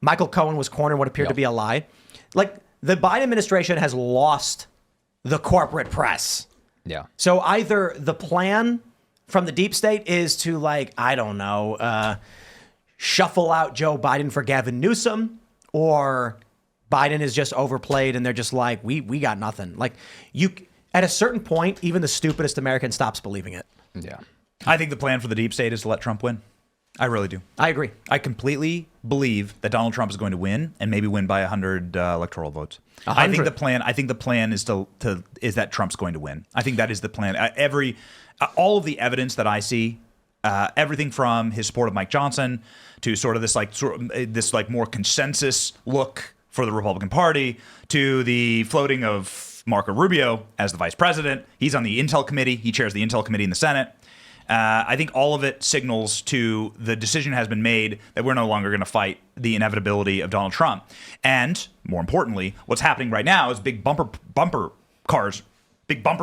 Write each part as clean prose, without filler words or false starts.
Michael Cohen was cornered what appeared to be a lie. Like, the Biden administration has lost the corporate press. Yeah. So either the plan from the deep state is to, like, I don't know, shuffle out Joe Biden for Gavin Newsom, or Biden is just overplayed and they're just like, we got nothing. Like, at a certain point, even the stupidest American stops believing it. Yeah. I think the plan for the deep state is to let Trump win. I really do. I agree. I completely believe that Donald Trump is going to win, and maybe win by 100 electoral votes. 100. I think the plan is is that Trump's going to win. I think that is the plan. All of the evidence that I see, everything from his support of Mike Johnson to sort of this more consensus look for the Republican Party, to the floating of Marco Rubio as the vice president. He's on the Intel committee. He chairs the Intel committee in the Senate. I think all of it signals to the decision has been made that we're no longer going to fight the inevitability of Donald Trump. And more importantly, what's happening right now is big bumpers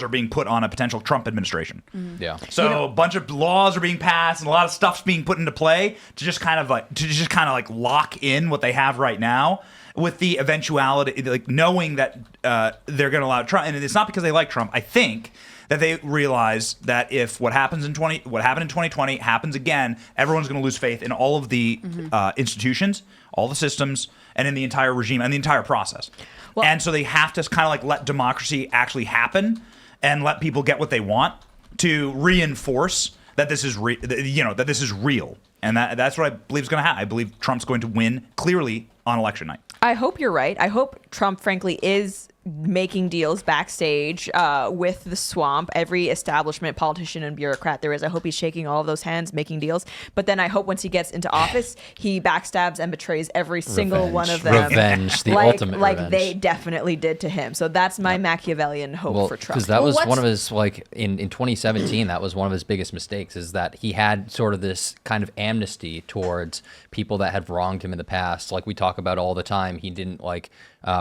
are being put on a potential Trump administration. Yeah. So a bunch of laws are being passed and a lot of stuff's being put into play to just kind of like lock in what they have right now, with the eventuality, like knowing that they're going to allow Trump. And it's not because they like Trump. I think that they realize that if what happened in 2020 happens again, everyone's going to lose faith in all of the institutions, all the systems, and in the entire regime and the entire process. Well, and so they have to kind of like let democracy actually happen and let people get what they want to reinforce that this is that this is real. And that's what I believe is going to happen. I believe Trump's going to win clearly on election night. I hope you're right. I hope Trump, frankly, is making deals backstage with the swamp. Every establishment, politician, and bureaucrat there is. I hope he's shaking all of those hands, making deals. But then I hope once he gets into office, he backstabs and betrays every single one of them. Revenge, the ultimate like revenge. they definitely did to him. So that's my Machiavellian hope for Trump. Because that was one of his, like, in 2017, that was one of his biggest mistakes, is that he had sort of this kind of amnesty towards people that had wronged him in the past. Like we talk about all the time, he didn't, like,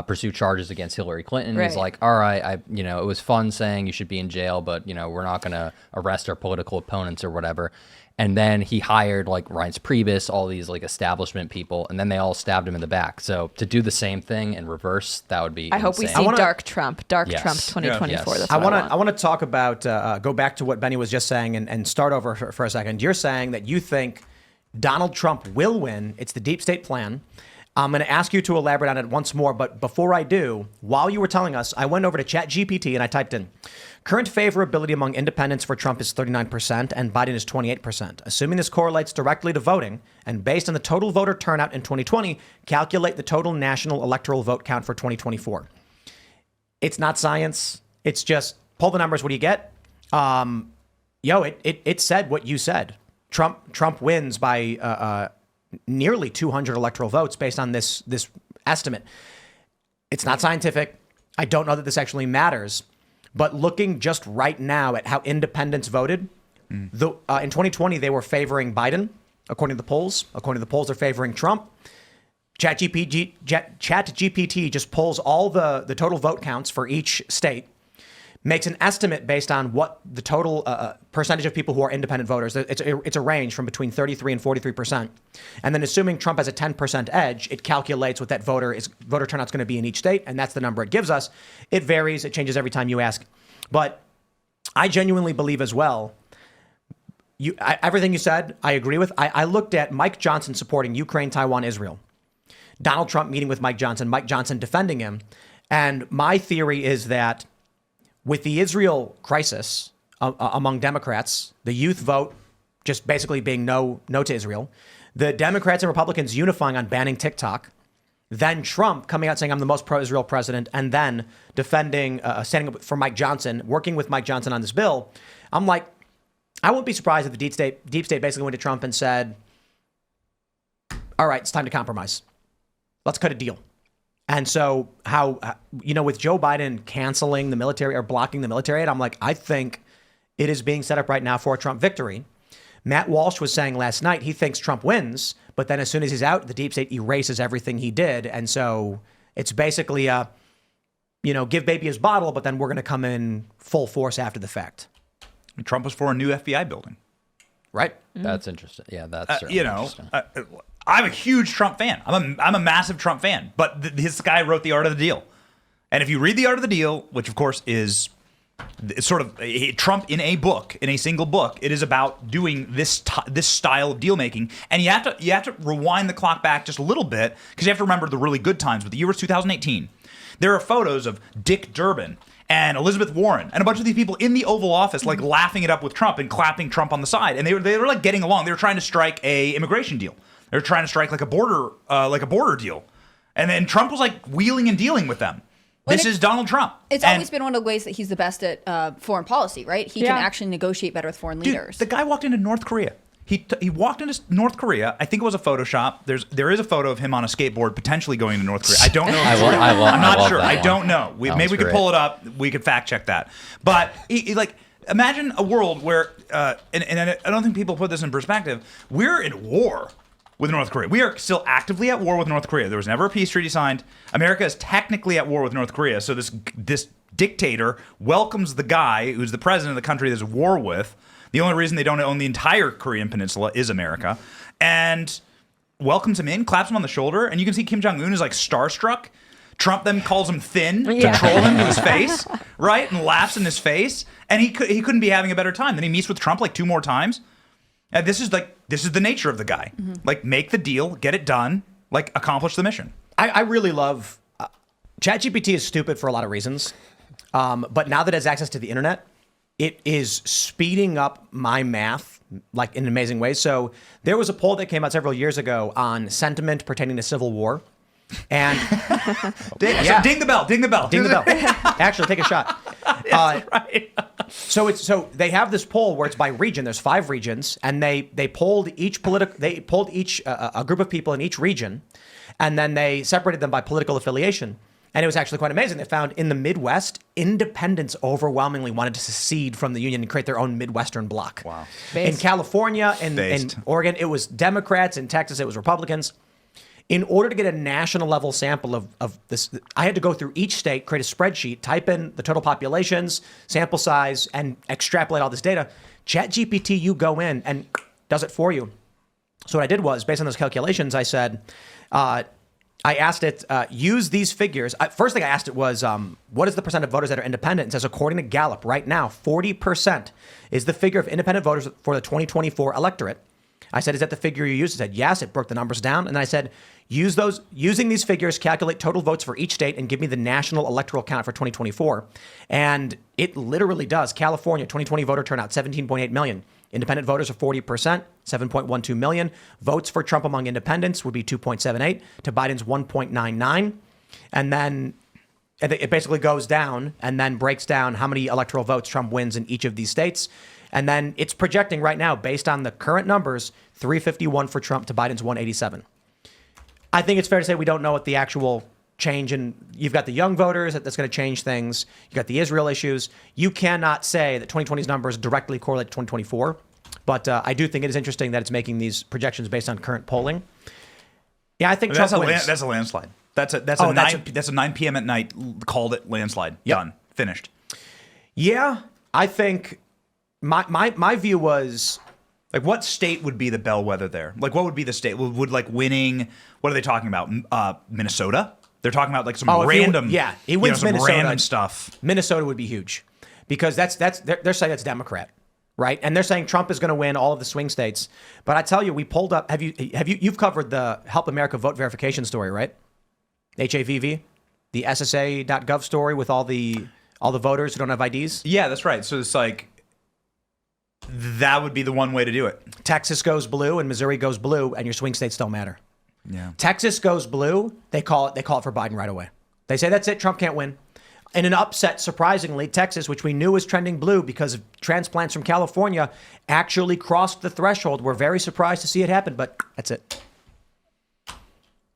pursue charges against Hillary Clinton. Right. He's like, all right, it was fun saying you should be in jail, but, we're not going to arrest our political opponents or whatever. And then he hired, like, Reince Priebus, all these, like, establishment people, and then they all stabbed him in the back. So to do the same thing in reverse, that would be I hope we insane. see Dark Trump Trump Yes. 2024. Yes. That's I what want to talk about, go back to what Benny was just saying and start over for a second. You're saying that you think Donald Trump will win. It's the deep state plan. I'm going to ask you to elaborate on it once more, but before I do, while you were telling us, I went over to ChatGPT and I typed in, current favorability among independents for Trump is 39% and Biden is 28%. Assuming this correlates directly to voting, and based on the total voter turnout in 2020, calculate the total national electoral vote count for 2024. It's not science. It's just pull the numbers. What do you get? It said what you said. Trump wins by nearly 200 electoral votes based on this estimate. It's not scientific. I don't know that this actually matters. But looking just right now at how independents voted, in 2020, they were favoring Biden, according to the polls. According to the polls, they're favoring Trump. ChatGPT just pulls all the total vote counts for each state, makes an estimate based on what the total percentage of people who are independent voters. It's a range from between 33 and 43%. And then assuming Trump has a 10% edge, it calculates what that voter turnout's going to be in each state. And that's the number it gives us. It varies. It changes every time you ask. But I genuinely believe as well, everything you said, I agree with. I looked at Mike Johnson supporting Ukraine, Taiwan, Israel. Donald Trump meeting with Mike Johnson defending him. And my theory is that with the Israel crisis among Democrats, the youth vote just basically being no to Israel, the Democrats and Republicans unifying on banning TikTok, then Trump coming out saying I'm the most pro-Israel president, and then defending, standing up for Mike Johnson, working with Mike Johnson on this bill. I'm like, I wouldn't be surprised if the deep state basically went to Trump and said, all right, it's time to compromise. Let's cut a deal. And so with Joe Biden canceling the military or blocking the military aid, I'm like, I think it is being set up right now for a Trump victory. Matt Walsh was saying last night he thinks Trump wins, but then as soon as he's out, the deep state erases everything he did. And so it's basically give baby his bottle, but then we're going to come in full force after the fact. Trump was for a new FBI building. Right. That's interesting. Yeah, that's certainly interesting. I'm a huge Trump fan. I'm a massive Trump fan. But this guy wrote The Art of the Deal. And if you read The Art of the Deal, which of course is sort of Trump in a book, in a single book, it is about doing this style of deal making. And you have to rewind the clock back just a little bit, because you have to remember the really good times. But the year was 2018. There are photos of Dick Durbin and Elizabeth Warren and a bunch of these people in the Oval Office, like laughing it up with Trump and clapping Trump on the side. And they were like getting along. They were trying to strike a immigration deal. They were trying to strike like a border deal. And then Trump was like wheeling and dealing with them. This is Donald Trump. It's always been one of the ways that he's the best at foreign policy, right? He can actually negotiate better with foreign leaders. The guy walked into North Korea. He walked into North Korea. I think it was a Photoshop. There is a photo of him on a skateboard potentially going to North Korea. I don't know. If it's real. I'm not sure. I don't know. Maybe we could pull it up. We could fact check that. But like, imagine a world where, and I don't think people put this in perspective. We're in war with North Korea. We are still actively at war with North Korea. There was never a peace treaty signed. America is technically at war with North Korea. So this dictator welcomes the guy who's the president of the country there's a war with. The only reason they don't own the entire Korean peninsula is America. And welcomes him in, claps him on the shoulder, and you can see Kim Jong-un is like starstruck. Trump then calls him thin to troll him to his face, right? And laughs in his face. And he couldn't be having a better time. Then he meets with Trump like 2 more times. And this is the nature of the guy. Mm-hmm. Like, make the deal, get it done, like, accomplish the mission. I really love ChatGPT is stupid for a lot of reasons, but now that it has access to the internet, it is speeding up my math like in amazing ways. So there was a poll that came out several years ago on sentiment pertaining to civil war, and ding the bell, ding the bell, ding the bell. Actually, take a shot. Right. So they have this poll where it's by region. There's 5 regions, and they polled each a group of people in each region, and then they separated them by political affiliation. And it was actually quite amazing. They found in the Midwest, independents overwhelmingly wanted to secede from the Union and create their own Midwestern bloc. Wow. In California and in Oregon, it was Democrats. In Texas, it was Republicans. In order to get a national level sample of this, I had to go through each state, create a spreadsheet, type in the total populations, sample size, and extrapolate all this data. ChatGPT, you go in and does it for you. So what I did was, based on those calculations, I said, I asked it, use these figures. First thing I asked it was, what is the percent of voters that are independent? It says, according to Gallup, right now, 40% is the figure of independent voters for the 2024 electorate. I said, is that the figure you used? It said, yes. It broke the numbers down. And then I said, using these figures, calculate total votes for each state and give me the national electoral count for 2024. And it literally does. California, 2020 voter turnout, 17.8 million. Independent voters are 40%, 7.12 million. Votes for Trump among independents would be 2.78 to Biden's 1.99. And then it basically goes down and then breaks down how many electoral votes Trump wins in each of these states. And then it's projecting right now, based on the current numbers, 351 for Trump to Biden's 187. I think it's fair to say we don't know what the actual change in. You've got the young voters that's going to change things. You got the Israel issues. You cannot say that 2020's numbers directly correlate to 2024. But I do think it is interesting that it's making these projections based on current polling. Yeah, I think Trump wins. That's a landslide. That's a 9 p.m. at night. Called it landslide. Yep. Done. Finished. Yeah, I think my view was, like, what state would be the bellwether there? Like, what would be the state? Would like winning? What are they talking about? Minnesota? They're talking about like some random. He wins some Minnesota. Random stuff. Minnesota would be huge because they're saying that's Democrat, right? And they're saying Trump is going to win all of the swing states. But I tell you, we pulled up. You've covered the Help America Vote Verification story, right? HAVV, the SSA.gov story with all the voters who don't have IDs. Yeah, that's right. So it's like, that would be the one way to do it. Texas goes blue and Missouri goes blue, and your swing states don't matter. Yeah. Texas goes blue. They call it for Biden right away. They say that's it. Trump can't win. In an upset, surprisingly, Texas, which we knew was trending blue because of transplants from California, actually crossed the threshold. We're very surprised to see it happen, but that's it.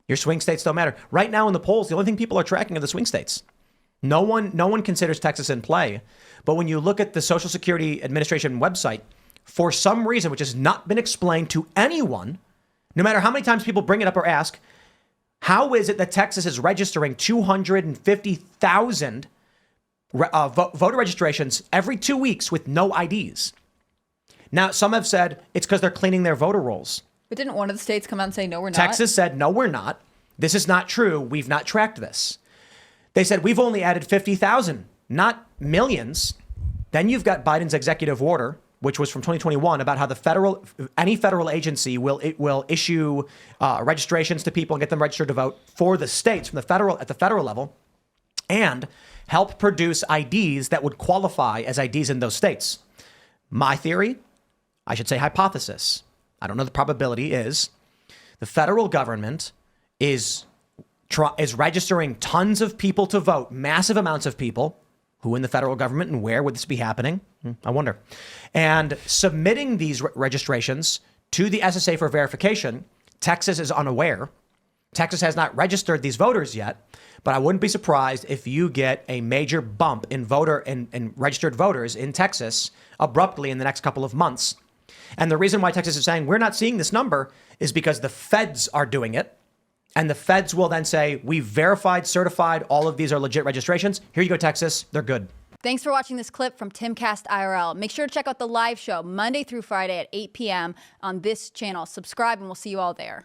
Your swing states don't matter. Right now in the polls, the only thing people are tracking are the swing states. No one considers Texas in play. But when you look at the Social Security Administration website, for some reason, which has not been explained to anyone, no matter how many times people bring it up or ask, how is it that Texas is registering 250,000 voter registrations every 2 weeks with no IDs? Now, some have said it's because they're cleaning their voter rolls. But didn't one of the states come out and say, no, we're not? Texas said, no, we're not. This is not true. We've not tracked this. They said, we've only added 50,000, not millions. Then you've got Biden's executive order, which was from 2021, about how any federal agency will issue registrations to people and get them registered to vote for the states at the federal level, and help produce IDs that would qualify as IDs in those states. My theory, I should say hypothesis, I don't know the probability, is the federal government is registering tons of people to vote, massive amounts of people. Who in the federal government and where would this be happening? I wonder. And submitting these registrations to the SSA for verification. Texas is unaware. Texas has not registered these voters yet, but I wouldn't be surprised if you get a major bump in registered voters in Texas abruptly in the next couple of months. And the reason why Texas is saying we're not seeing this number is because the feds are doing it. And the feds will then say, we've verified, certified, all of these are legit registrations. Here you go, Texas. They're good. Thanks for watching this clip from Timcast IRL. Make sure to check out the live show Monday through Friday at 8 p.m. on this channel. Subscribe and we'll see you all there.